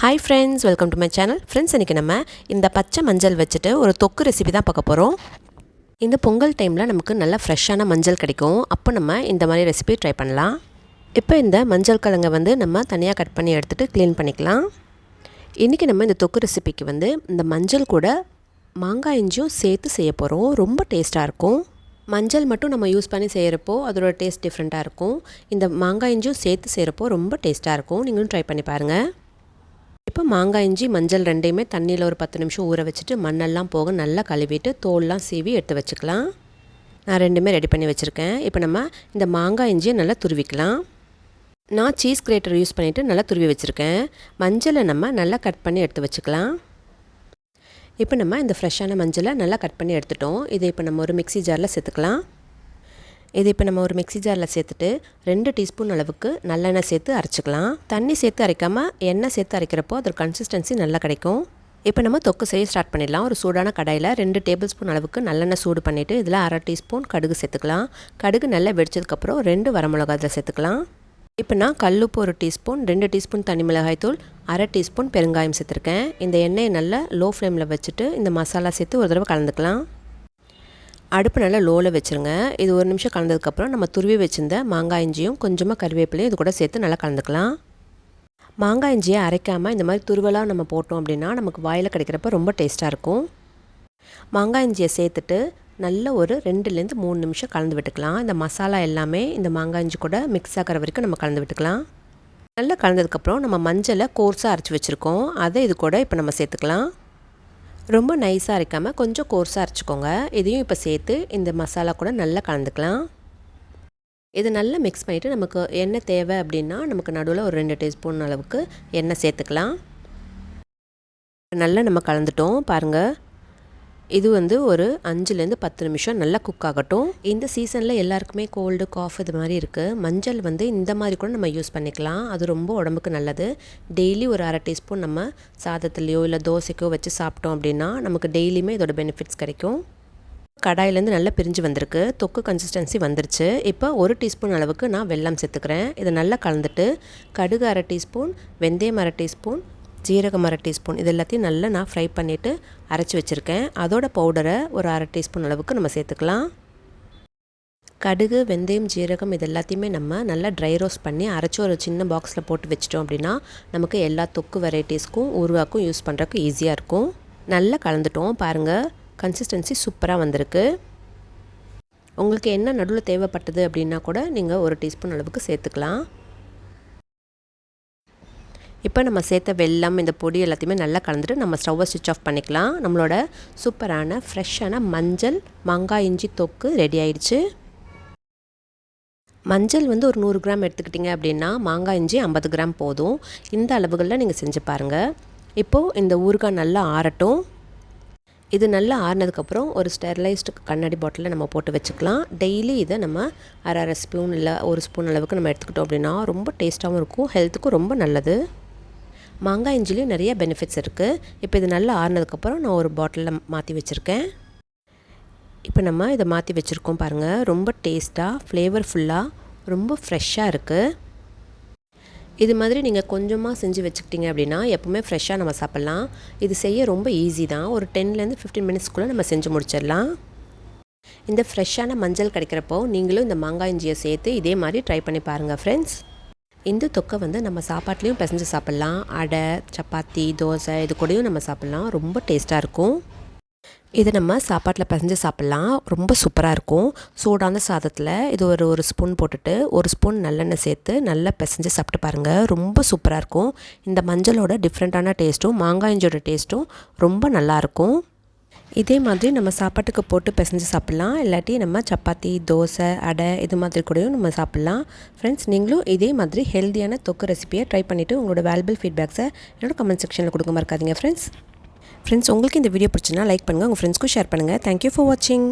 Hi friends, welcome to my channel. Friends, இன்னைக்கு நம்ம இந்த பச்சை மஞ்சள் வச்சுட்டு ஒரு தொக்கு ரெசிபி தான் பார்க்க போகிறோம். இந்த பொங்கல் டைமில் நமக்கு நல்ல ஃப்ரெஷ்ஷான மஞ்சள் கிடைக்கும். அப்போ நம்ம இந்த மாதிரி ரெசிபி ட்ரை பண்ணலாம். இப்போ இந்த மஞ்சள் கிழங்கை நம்ம தனியாக கட் பண்ணி எடுத்துகிட்டு க்ளீன் பண்ணிக்கலாம். இன்றைக்கி நம்ம இந்த தொக்கு ரெசிபிக்கு இந்த மஞ்சள் கூட மாங்காய் இஞ்சியும் சேர்த்து செய்ய போகிறோம். ரொம்ப டேஸ்ட்டாக இருக்கும். மஞ்சள் மட்டும் நம்ம யூஸ் பண்ணி செய்கிறப்போ அதோட டேஸ்ட் டிஃப்ரெண்ட்டாக இருக்கும். இந்த மாங்காய் இஞ்சியும் சேர்த்து செய்கிறப்போ ரொம்ப டேஸ்ட்டாக இருக்கும். நீங்களும் ட்ரை பண்ணி பாருங்கள். இப்போ மாங்காய் இஞ்சி மஞ்சள் ரெண்டையுமே தண்ணியில் ஒரு 10 நிமிஷம் ஊற வச்சுட்டு மண்ணெல்லாம் போக நல்லா கழுவிட்டு தோல்லாம் சீவி எடுத்து வச்சுக்கலாம். நான் ரெண்டுமே ரெடி பண்ணி வச்சுருக்கேன். இப்போ நம்ம இந்த மாங்காய் இஞ்சியை நல்லா துருவிக்கலாம். நான் சீஸ் கிரேட்டர் யூஸ் பண்ணிவிட்டு நல்லா துருவி வச்சுருக்கேன். மஞ்சளை நம்ம நல்லா கட் பண்ணி எடுத்து வச்சுக்கலாம். இப்போ நம்ம இந்த ஃப்ரெஷ்ஷான மஞ்சளை நல்லா கட் பண்ணி எடுத்துட்டோம். இதை இப்போ நம்ம ஒரு மிக்ஸி ஜாரில் சேர்த்துக்கலாம். இது இப்போ நம்ம ஒரு மிக்ஸி ஜாரில் சேர்த்துட்டு 2 டீஸ்பூன் அளவுக்கு நல்லெண்ணெய் சேர்த்து அரைச்சிக்கலாம். தண்ணி சேர்த்து அரைக்காமல் எண்ணெய் சேர்த்து அரைக்கிறப்போ அதோட கன்சிஸ்டன்சி நல்லா கிடைக்கும். இப்போ நம்ம தொக்கு செய்ய ஸ்டார்ட் பண்ணிடலாம். ஒரு சூடான கடாயில் 2 டேபிள் ஸ்பூன் அளவுக்கு நல்லெண்ணெய் சூடு பண்ணிவிட்டு இதில் 1/2 டீஸ்பூன் கடுகு சேர்த்துக்கலாம். கடுகு நல்லா வெடிச்சதுக்கப்புறம் 2 வரமிளகாய் இதில் சேர்த்துக்கலாம். இப்போ நான் கல்லுப்பு 1 டீஸ்பூன், 2 டீஸ்பூன் தனி மிளகாய் தூள், 1/2 டீஸ்பூன் பெருங்காயம் சேர்த்துருக்கேன். இந்த எண்ணெயை நல்லா லோ ஃப்ளேமில் வச்சுட்டு இந்த மசாலா சேர்த்து ஒரு தடவை கலந்துக்கலாம். அடுப்பு நல்லா லோவில் வச்சுருங்க. இது 1 நிமிஷம் கலந்ததுக்கப்புறம் நம்ம துருவி வச்சுருந்த மாங்காய் இஞ்சியும் கொஞ்சமாக கருவேப்பிலையும் இது கூட சேர்த்து நல்லா கலந்துக்கலாம். மாங்காய் இஞ்சியை அரைக்காமல் இந்த மாதிரி துருவலாக நம்ம போட்டோம் அப்படின்னா நமக்கு வாயில் கிடைக்கிறப்ப ரொம்ப டேஸ்ட்டாக இருக்கும். மாங்காய் இஞ்சியை சேர்த்துட்டு நல்ல ஒரு 2லேருந்து 3 நிமிஷம் கலந்து விட்டுக்கலாம். இந்த மசாலா எல்லாமே இந்த மாங்காய் இஞ்சி கூட மிக்ஸ் ஆகிற வரைக்கும் நம்ம கலந்து விட்டுக்கலாம். நல்லா கலந்ததுக்கப்புறம் நம்ம மஞ்சளை கோர்ஸாக அரைச்சி வச்சுருக்கோம். அதை இது கூட இப்போ நம்ம சேர்த்துக்கலாம். ரொம்ப நைஸாக அரைக்காமல் கொஞ்சம் கோர்ஸாக அரைச்சிக்கோங்க. இதையும் இப்போ சேர்த்து இந்த மசாலா கூட நல்லா கலந்துக்கலாம். இது நல்லா மிக்ஸ் பண்ணிவிட்டு நமக்கு எண்ணெய் தேவை அப்படின்னா நமக்கு நடுவில் ஒரு 2 டீஸ்பூன் அளவுக்கு எண்ணெய் சேர்த்துக்கலாம். நல்லா நம்ம கலந்துட்டோம் பாருங்கள். இது ஒரு 5லேருந்து 10 நிமிஷம் நல்லா குக் ஆகட்டும். இந்த சீசனில் எல்லாருக்குமே கோல்டு காஃப் இது மாதிரி இருக்குது. மஞ்சள் இந்த மாதிரி கூட நம்ம யூஸ் பண்ணிக்கலாம். அது ரொம்ப உடம்புக்கு நல்லது. டெய்லி ஒரு 1/2 டீஸ்பூன் நம்ம சாதத்துலேயோ இல்லை தோசைக்கோ வச்சு சாப்பிட்டோம் அப்படின்னா நமக்கு டெய்லியுமே இதோட பெனிஃபிட்ஸ் கிடைக்கும். கடாயிலேருந்து நல்லா பிரிஞ்சு வந்திருக்கு. தொக்கு கன்சிஸ்டன்சி வந்துருச்சு. இப்போ 1 டீஸ்பூன் அளவுக்கு நான் வெல்லம் சேர்த்துக்கிறேன். இதை நல்லா கலந்துட்டு கடுகு 1/2 டீஸ்பூன், வெந்தயம் 1/2 டீஸ்பூன், ஜீரகம் 1/2 டீஸ்பூன் இது எல்லாத்தையும் நல்லா நான் ஃப்ரை பண்ணிவிட்டு அரைச்சி வச்சுருக்கேன். அதோட பவுடரை ஒரு 1/2 டீஸ்பூன் அளவுக்கு நம்ம சேர்த்துக்கலாம். கடுகு, வெந்தயம், ஜீரகம் இது எல்லாத்தையுமே நம்ம நல்லா ட்ரை ரோஸ்ட் பண்ணி அரைச்சி ஒரு சின்ன பாக்ஸில் போட்டு வச்சிட்டோம் அப்படின்னா நமக்கு எல்லா தொக்கு வெரைட்டிஸ்க்கும் ஊறுகாய்க்கும் யூஸ் பண்ணுறதுக்கு ஈஸியாக இருக்கும். நல்லா கலந்துட்டோம் பாருங்கள். கன்சிஸ்டன்சி சூப்பராக வந்திருக்கு. உங்களுக்கு என்ன நடுவில் தேவைப்பட்டது அப்படின்னா கூட நீங்கள் 1 டீஸ்பூன் அளவுக்கு சேர்த்துக்கலாம். இப்போ நம்ம சேர்த்த வெல்லம் இந்த பொடி எல்லாத்தையுமே நல்லா கலந்துட்டு நம்ம ஸ்டவ்வை ஸ்விட்ச் ஆஃப் பண்ணிக்கலாம். நம்மளோட சூப்பரான ஃப்ரெஷ்ஷான மஞ்சள் மாங்காய் இஞ்சி தொக்கு ரெடி ஆயிடுச்சு. மஞ்சள் ஒரு 100 கிராம் எடுத்துக்கிட்டிங்க அப்படின்னா மாங்காய் இஞ்சி 50 கிராம் போதும். இந்த அளவுகளில் நீங்கள் செஞ்சு பாருங்கள். இப்போது இந்த ஊறுகாய் நல்லா ஆறட்டும். இது நல்லா ஆறினதுக்கப்புறம் ஒரு ஸ்டெர்லைஸ்டு கண்ணாடி பாட்டிலில் நம்ம போட்டு வச்சுக்கலாம். டெய்லி இதை நம்ம 1/2 ஸ்பூன் இல்லை 1 ஸ்பூன் அளவுக்கு நம்ம எடுத்துக்கிட்டோம் அப்படின்னா ரொம்ப டேஸ்ட்டாகவும் இருக்கும், ஹெல்த்துக்கும் ரொம்ப நல்லது. மாங்காய் இஞ்சிலையும் நிறைய பெனிஃபிட்ஸ் இருக்குது. இப்போ இது நல்லா ஆறினதுக்கப்புறம் நான் ஒரு பாட்டிலில் மாற்றி வச்சுருக்கேன். இப்போ நம்ம இதை மாற்றி வச்சுருக்கோம் பாருங்கள். ரொம்ப டேஸ்ட்டாக ஃப்ளேவர்ஃபுல்லாக ரொம்ப ஃப்ரெஷ்ஷாக இருக்குது. இது மாதிரி நீங்கள் கொஞ்சமாக செஞ்சு வச்சுக்கிட்டிங்க அப்படின்னா எப்போவுமே ஃப்ரெஷ்ஷாக நம்ம சாப்பிட்லாம். இது செய்ய ரொம்ப ஈஸி தான். ஒரு 10லேருந்து 15 மினிட்ஸ்க்குள்ளே நம்ம செஞ்சு முடிச்சிடலாம். இந்த ஃப்ரெஷ்ஷான மஞ்சள் கிடைக்கிறப்போ நீங்களும் இந்த மாங்காய் இஞ்சியை சேர்த்து இதே மாதிரி ட்ரை பண்ணி பாருங்கள் ஃப்ரெண்ட்ஸ். இந்த தொக்கை நம்ம சாப்பாட்லேயும் பிசைஞ்சு சாப்பிட்லாம். அடை, சப்பாத்தி, தோசை இது கூடயும் நம்ம சாப்பிட்லாம். ரொம்ப டேஸ்ட்டாக இருக்கும். இது நம்ம சாப்பாட்டில் பிசைஞ்சு சாப்பிட்லாம். ரொம்ப சூப்பராக இருக்கும். சூடான சாதத்தில் இது ஒரு ஸ்பூன் போட்டுட்டு 1 ஸ்பூன் நல்லெண்ணெய் சேர்த்து நல்லா பிசைஞ்சு சாப்பிட்டு பாருங்கள். ரொம்ப சூப்பராக இருக்கும். இந்த மஞ்சளோட டிஃப்ரெண்ட்டான டேஸ்ட்டும் மாங்காய் இஞ்சியோட டேஸ்ட்டும் ரொம்ப நல்லாயிருக்கும். இதே மாதிரி நம்ம சாப்பாட்டுக்கு போட்டு பிசைஞ்சு சாப்பிட்லாம். இல்லாட்டி நம்ம சப்பாத்தி, தோசை, அடை இது மாதிரி கூடயும் நம்ம சாப்பிட்லாம். ஃப்ரெண்ட்ஸ், நீங்களும் இதே மாதிரி ஹெல்த்தியான தொக்கு ரெசிபியை ட்ரை பண்ணிவிட்டு உங்களோட வேல்யூபிள் ஃபீட்பேக்ஸை என்னோட கமெண்ட் செக்ஷனில் கொடுக்க மறக்காதீங்க ஃப்ரெண்ட்ஸ். உங்களுக்கு இந்த வீடியோ பிடிச்சினா லைக் பண்ணுங்கள், உங்கள் ஃப்ரெண்ட்ஸ்க்கும் ஷேர் பண்ணுங்கள். தேங்க்யூ ஃபார் வாட்சிங்.